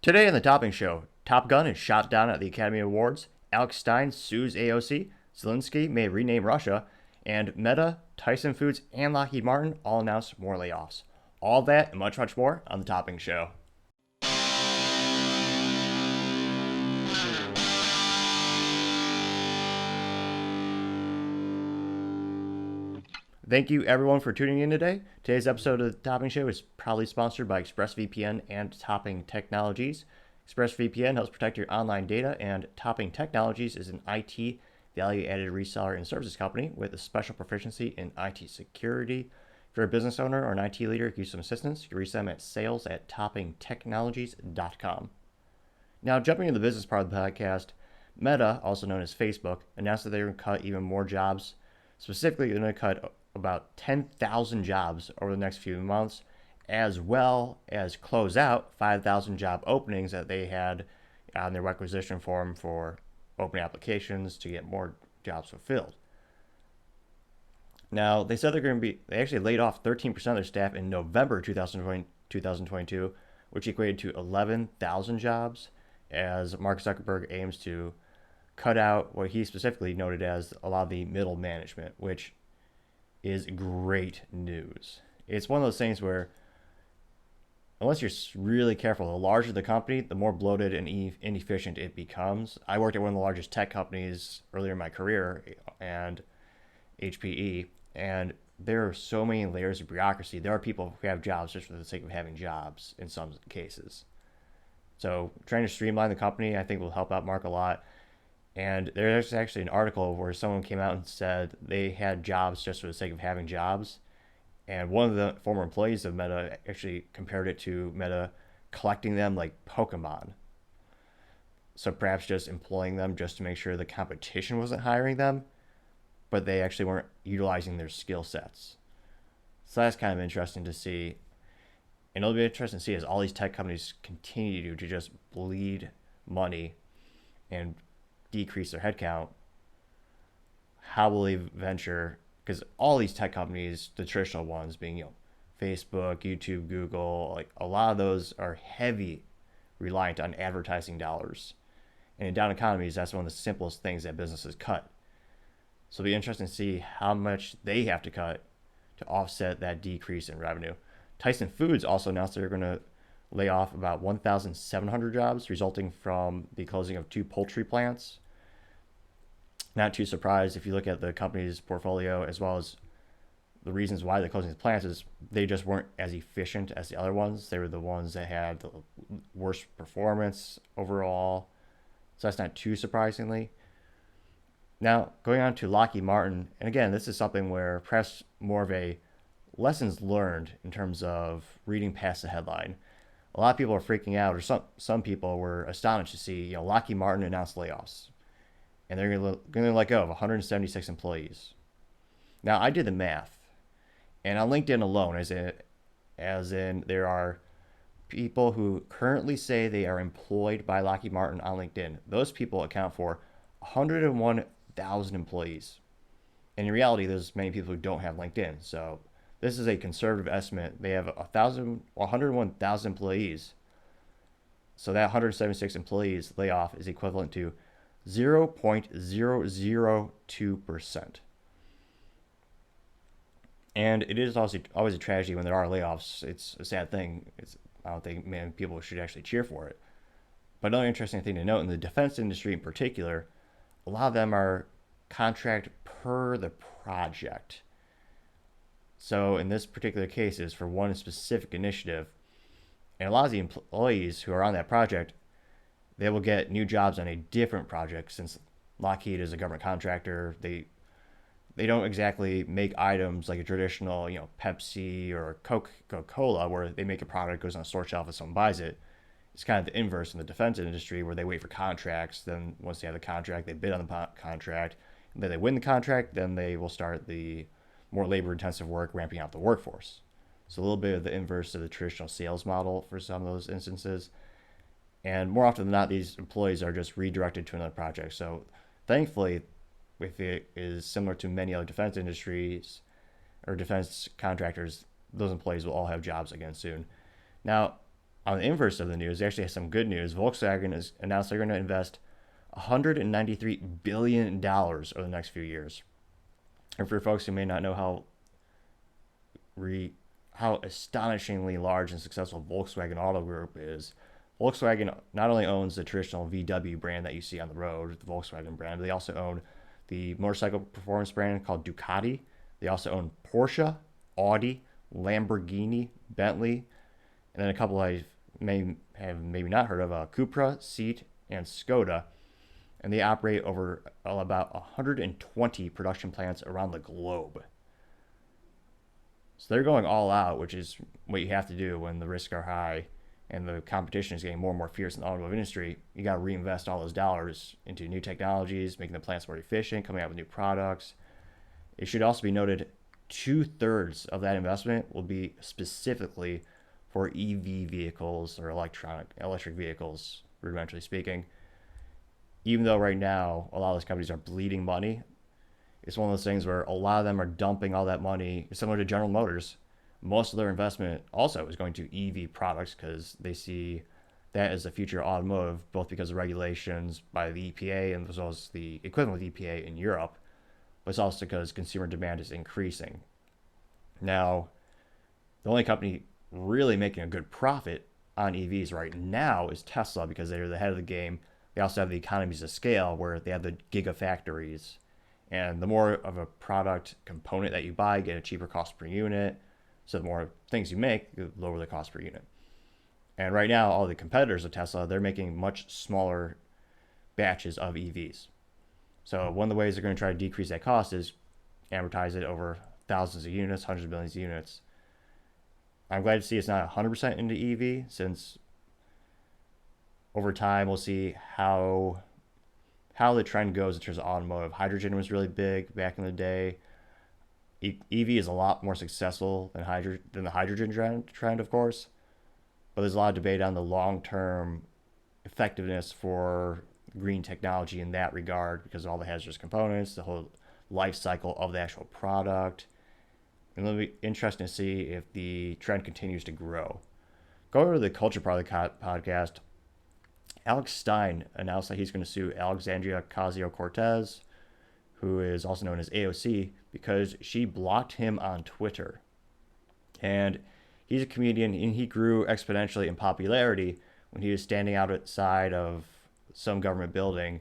Today on the Topping Show, Top Gun is shot down at the Academy Awards, Alex Stein sues AOC, Zelensky may rename Russia, and Meta, Tyson Foods, and Lockheed Martin all announced more layoffs. All that and much, much more on the Topping Show. Thank you everyone for tuning in today. Today's episode of the Topping Show is proudly sponsored by ExpressVPN and Topping Technologies. ExpressVPN helps protect your online data, and Topping Technologies is an IT value-added reseller and services company with a special proficiency in IT security. If you're a business owner or an IT leader who needs some assistance, you can reach them at sales@toppingtechnologies.com. Now, jumping into the business part of the podcast, Meta, also known as Facebook, announced that they're going to cut even more jobs. Specifically, they're going to cut about 10,000 jobs over the next few months, as well as close out 5,000 job openings that they had on their requisition form for open applications to get more jobs fulfilled. Now, they said they actually laid off 13% of their staff in November 2022, which equated to 11,000 jobs, as Mark Zuckerberg aims to cut out what he specifically noted as a lot of the middle management, which is great news. It's one of those things where, unless you're really careful, the larger the company, the more bloated and inefficient it becomes. I worked at one of the largest tech companies earlier in my career, and HPE, and there are so many layers of bureaucracy. There are people who have jobs just for the sake of having jobs in some cases. So trying to streamline the company, I think, will help out Mark a lot. And there's actually an article where someone came out and said they had jobs just for the sake of having jobs. And one of the former employees of Meta actually compared it to Meta collecting them like Pokemon. So perhaps just employing them just to make sure the competition wasn't hiring them, but they actually weren't utilizing their skill sets. So that's kind of interesting to see. And it'll be interesting to see as all these tech companies continue to just bleed money and decrease their headcount, how will they venture? Because all these tech companies, the traditional ones being Facebook, YouTube, Google, like a lot of those are heavy reliant on advertising dollars, and in down economies, that's one of the simplest things that businesses cut. So it'll be interesting to see how much they have to cut to offset that decrease in revenue. Tyson Foods also announced they're going to lay off about 1,700 jobs, resulting from the closing of 2 poultry plants. Not too surprised if you look at the company's portfolio, as well as the reasons why they're closing the plants, is they just weren't as efficient as the other ones. They were the ones that had the worst performance overall. So that's not too surprisingly. Now, going on to Lockheed Martin, and again, this is something where perhaps more of a lessons learned in terms of reading past the headline. A lot of people are freaking out, or some people were astonished to see, Lockheed Martin announced layoffs, and they're going to let go of 176 employees. Now, I did the math, and on LinkedIn alone, as in there are people who currently say they are employed by Lockheed Martin on LinkedIn. Those people account for 101,000 employees. And in reality, there's many people who don't have LinkedIn. So this is a conservative estimate. They have 101,000 employees. So that 176 employees layoff is equivalent to 0.002%. And it is also always a tragedy when there are layoffs. It's a sad thing. I don't think many people should actually cheer for it. But another interesting thing to note, in the defense industry in particular, a lot of them are contract per the project. So in this particular case, is for one specific initiative, and a lot of the employees who are on that project, they will get new jobs on a different project. Since Lockheed is a government contractor, they don't exactly make items like a traditional, Pepsi or Coca-Cola, where they make a product, goes on a store shelf, and someone buys it. It's kind of the inverse in the defense industry, where they wait for contracts. Then once they have the contract, they bid on the contract. And then they win the contract, then they will start the more labor-intensive work, ramping out the workforce. So a little bit of the inverse of the traditional sales model for some of those instances. And more often than not, these employees are just redirected to another project. So thankfully, if it is similar to many other defense industries or defense contractors, those employees will all have jobs again soon. Now, On the inverse of the news, they actually have some good news. Volkswagen has announced they're going to invest $193 billion over the next few years. And for folks who may not know how astonishingly large and successful Volkswagen Auto Group is, Volkswagen not only owns the traditional VW brand that you see on the road, the Volkswagen brand, but they also own the motorcycle performance brand called Ducati. They also own Porsche, Audi, Lamborghini, Bentley, and then a couple I may have maybe not heard of, Cupra, Seat, and Skoda. And they operate over about 120 production plants around the globe. So they're going all out, which is what you have to do when the risks are high and the competition is getting more and more fierce in the automotive industry. You got to reinvest all those dollars into new technologies, making the plants more efficient, coming out with new products. It should also be noted 2/3 of that investment will be specifically for EV vehicles or electric vehicles, rudimentarily speaking. Even though right now a lot of those companies are bleeding money, it's one of those things where a lot of them are dumping all that money, similar to General Motors. Most of their investment also is going to EV products because they see that as the future of automotive, both because of regulations by the EPA and as well as the equivalent of EPA in Europe, but it's also because consumer demand is increasing. Now, the only company really making a good profit on EVs right now is Tesla because they're the head of the game. They also have the economies of scale where they have the gigafactories. And the more of a product component that you buy, you get a cheaper cost per unit. So the more things you make, the lower the cost per unit. And right now, all the competitors of Tesla, they're making much smaller batches of EVs. So one of the ways they're going to try to decrease that cost is amortize it over thousands of units, hundreds of millions of units. I'm glad to see it's not 100% into EV, since over time we'll see how the trend goes in terms of automotive. Hydrogen was really big back in the day. EV is a lot more successful than the hydrogen trend, of course. But there's a lot of debate on the long-term effectiveness for green technology in that regard because of all the hazardous components, the whole life cycle of the actual product. And it'll be interesting to see if the trend continues to grow. Going over to the culture part of the podcast, Alex Stein announced that he's going to sue Alexandria Ocasio-Cortez, who is also known as AOC, because she blocked him on Twitter. And he's a comedian, and he grew exponentially in popularity when he was standing outside of some government building,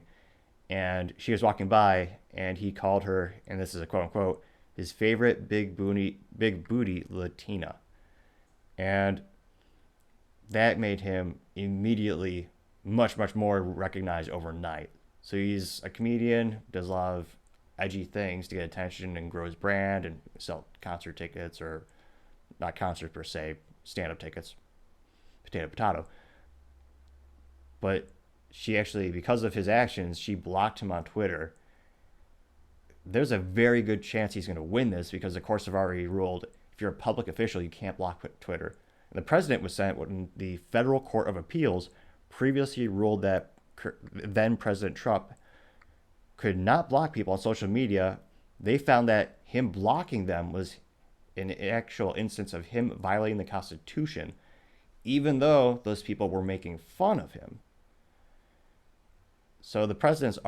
and she was walking by, and he called her, and this is a quote unquote, his favorite big booty Latina. And that made him immediately much more recognized overnight. So he's a comedian, does a lot of edgy things to get attention and grow his brand and sell concert tickets, or not concerts per se, stand-up tickets, potato. But she actually, because of his actions, she blocked him on Twitter. There's a very good chance he's going to win this because the courts have already ruled if you're a public official, you can't block Twitter. And the president was sent when the Federal Court of Appeals previously ruled that then President Trump could not block people on social media. They found that him blocking them was an actual instance of him violating the Constitution, even though those people were making fun of him. So the precedent's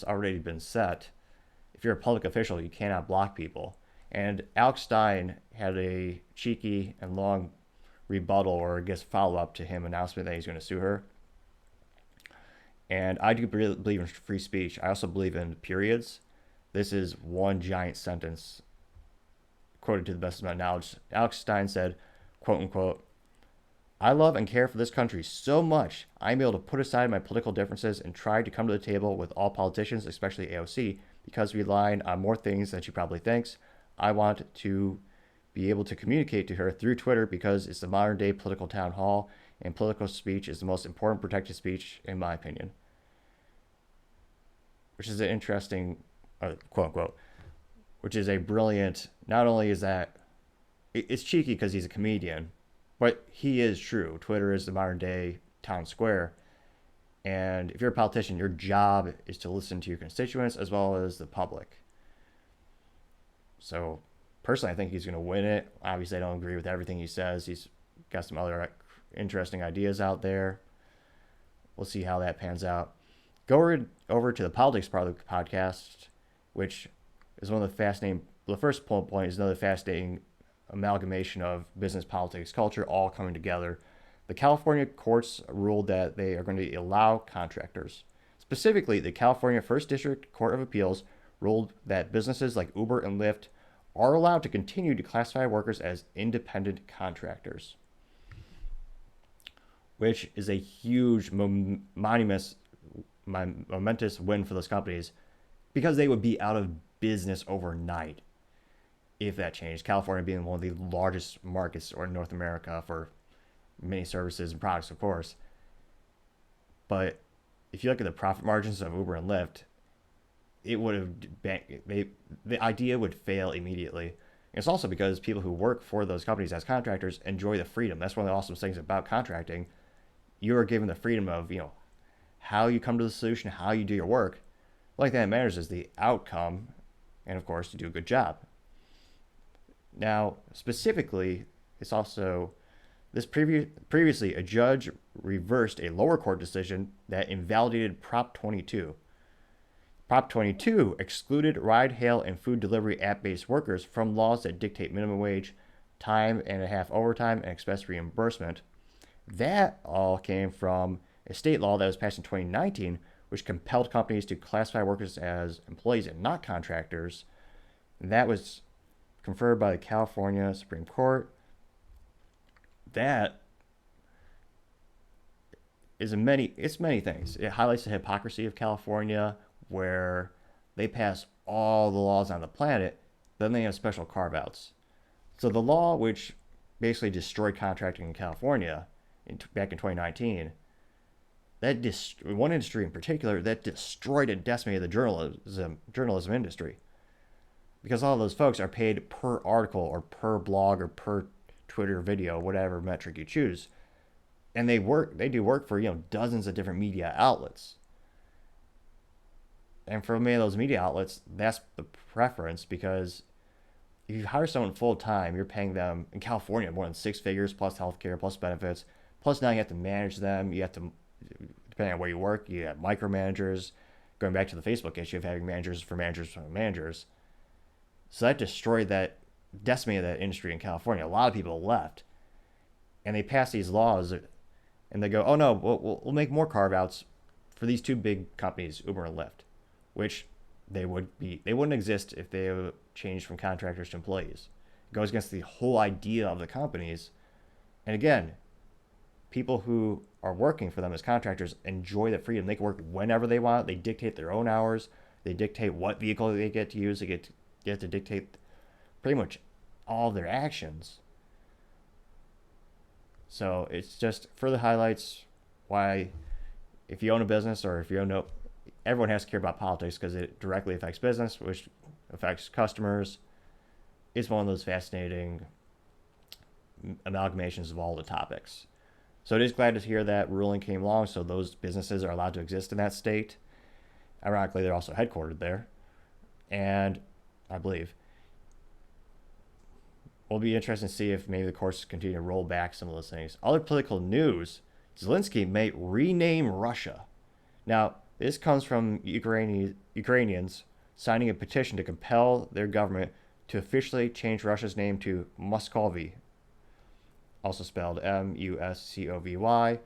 already been set. If you're a public official, you cannot block people. And Alex Stein had a cheeky and long rebuttal, or I guess follow-up to him announcement that he's going to sue her. And I do believe in free speech. I also believe in periods. This is one giant sentence, quoted to the best of my knowledge. Alex Stein said, quote unquote, "I love and care for this country so much, I'm able to put aside my political differences and try to come to the table with all politicians, especially AOC, because we align on more things than she probably thinks. I want to be able to communicate to her through Twitter because it's the modern day political town hall, and political speech is the most important protected speech, in my opinion." Which is an interesting, quote unquote, which is a brilliant, not only is that, it's cheeky because he's a comedian, but he is true. Twitter is the modern day town square. And if you're a politician, your job is to listen to your constituents as well as the public. So personally, I think he's going to win it. Obviously, I don't agree with everything he says. He's got some other interesting ideas out there. We'll see how that pans out. Go over to the politics part of the podcast, which is one of the fascinating. The first point is another fascinating amalgamation of business, politics, culture, all coming together. The California courts ruled that they are going to allow contractors. Specifically, the California First District Court of Appeals ruled that businesses like Uber and Lyft are allowed to continue to classify workers as independent contractors, which is a huge momentous win for those companies because they would be out of business overnight if that changed. California being one of the largest markets in North America for many services and products, of course. But if you look at the profit margins of Uber and Lyft, it would have been, the idea would fail immediately. And it's also because people who work for those companies as contractors enjoy the freedom. That's one of the awesome things about contracting. You are given the freedom of, how you come to the solution, how you do your work. The only thing that matters is the outcome, and of course, to do a good job. Now, specifically, it's also previously a judge reversed a lower court decision that invalidated Prop 22. Prop 22 excluded ride, hail, and food delivery app-based workers from laws that dictate minimum wage, time and a half overtime, and express reimbursement. That all came from a state law that was passed in 2019, which compelled companies to classify workers as employees and not contractors. And that was conferred by the California Supreme Court. That is many things. It highlights the hypocrisy of California, where they pass all the laws on the planet, then they have special carve-outs. So the law, which basically destroyed contracting in California back in 2019, one industry in particular, that destroyed and decimated the journalism industry. Because all of those folks are paid per article or per blog or per Twitter video, whatever metric you choose. And they do work for, dozens of different media outlets. And for many of those media outlets, that's the preference, because if you hire someone full time, you're paying them in California more than 6 figures plus healthcare plus benefits. Plus now you have to manage them. You have to, depending on where you work, you have micromanagers. Going back to the Facebook issue of having managers for managers. So that decimated that industry in California. A lot of people left. And they passed these laws and they go, oh no, we'll make more carve-outs for these two big companies, Uber and Lyft, which they wouldn't exist if they changed from contractors to employees. It goes against the whole idea of the companies. And again, people who are working for them as contractors enjoy the freedom. They can work whenever they want. They dictate their own hours. They dictate what vehicle they get to use. They get to dictate pretty much all of their actions. So it's just further highlights why, if you own a business or if you own everyone has to care about politics because it directly affects business, which affects customers. It's one of those fascinating amalgamations of all the topics. So it is glad to hear that ruling came along, so those businesses are allowed to exist in that state. Ironically, they're also headquartered there. And I believe it'll be interesting to see if maybe the courts continue to roll back some of those things. Other political news, Zelensky may rename Russia. Now, this comes from Ukrainians signing a petition to compel their government to officially change Russia's name to Muscovy, also spelled Muscovy.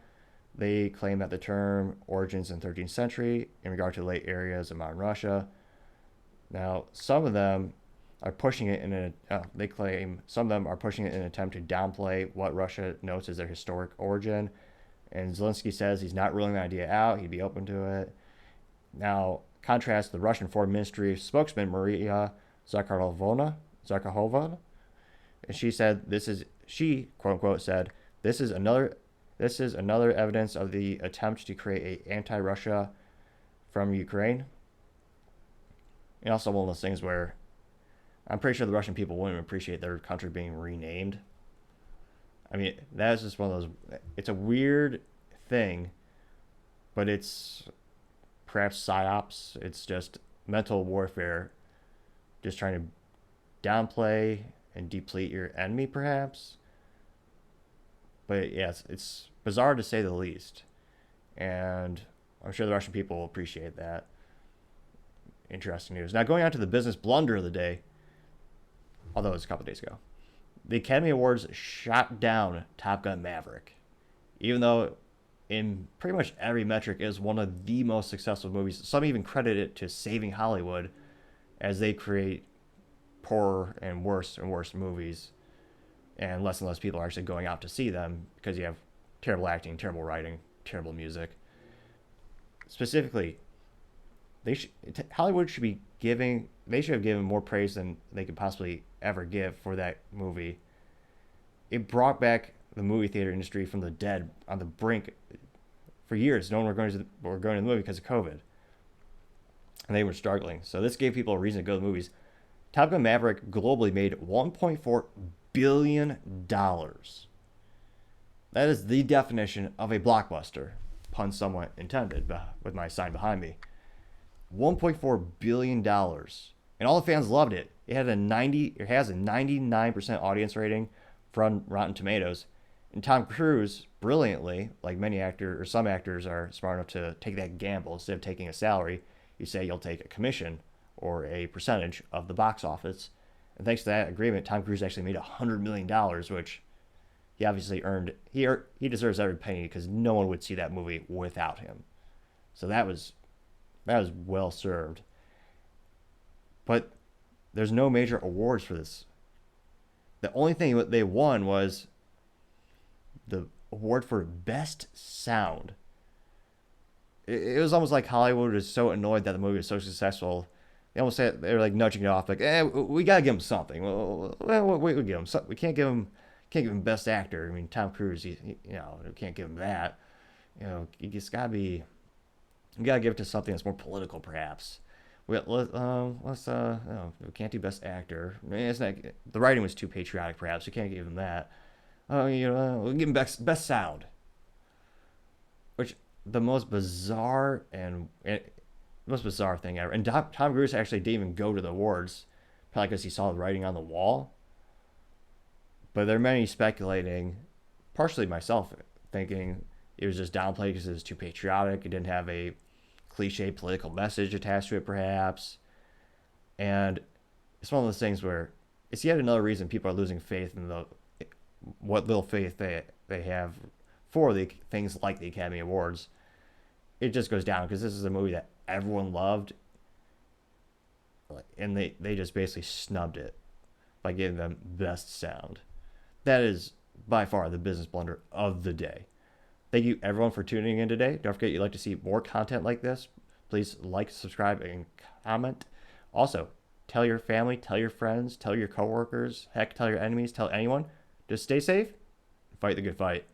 They claim that the term origins in the 13th century in regard to late areas of modern Russia. Now, some of them are pushing it in an attempt to downplay what Russia notes as their historic origin. And Zelensky says he's not ruling the idea out. He'd be open to it. Now, contrast the Russian Foreign Ministry spokesman Maria Zakharova, and she said she quote unquote said this is another evidence of the attempt to create an anti-Russia from Ukraine. And also one of those things where I'm pretty sure the Russian people wouldn't appreciate their country being renamed. I mean, that's just one of those. It's a weird thing, but it's perhaps psyops. It's just mental warfare, just trying to downplay and deplete your enemy, perhaps. But yes, it's bizarre to say the least. And I'm sure the Russian people will appreciate that. Interesting news. Now, going on to the business blunder of the day, although it was a couple days ago, the Academy Awards shot down Top Gun Maverick, even though in pretty much every metric is one of the most successful movies. Some even credit it to saving Hollywood as they create poorer and worse movies, and less people are actually going out to see them because you have terrible acting, terrible writing, terrible music. Specifically, Hollywood should be giving they should have given more praise than they could possibly ever give for that movie. It brought back the movie theater industry from the dead on the brink. For years, no one were going to the movie because of COVID, and they were struggling. So this gave people a reason to go to the movies. Top Gun Maverick globally made $1.4 billion. That is the definition of a blockbuster, pun somewhat intended, with my sign behind me. $1.4 billion, and all the fans loved it. It has a 99% audience rating from Rotten Tomatoes, and Tom Cruise, brilliantly, like some actors are smart enough to take that gamble. Instead of taking a salary, you say you'll take a commission or a percentage of the box office. And thanks to that agreement, Tom Cruise actually made $100 million, which he obviously earned. He deserves every penny because no one would see that movie without him. So that was well served. But there's no major awards for this. The only thing they won was the award for Best Sound. It was almost like Hollywood was so annoyed that the movie was so successful. They almost said they were like nudging it off, like, we gotta give him something. Well, we give him something. We can't give him Best Actor. I mean, Tom Cruise, we can't give him that. It's gotta be. We gotta give it to something that's more political, perhaps. We can't do Best Actor. It's not, the writing was too patriotic, perhaps. We can't give him that. We'll give him best sound. Which the most bizarre thing ever. And Tom Cruise actually didn't even go to the awards, probably because he saw the writing on the wall. But there are many speculating, partially myself, thinking it was just downplayed because it was too patriotic. It didn't have a cliche political message attached to it, perhaps. And it's one of those things where it's yet another reason people are losing faith in what little faith they have for the things like the Academy Awards. It just goes down because this is a movie that everyone loved, and they just basically snubbed it by giving them Best Sound. That is by far the business blunder of the day. Thank you everyone for tuning in today. Don't forget, you'd like to see more content like this, please like, subscribe, and comment. Also, tell your family, tell your friends, tell your coworkers, heck, tell your enemies, tell anyone. Just stay safe and fight the good fight.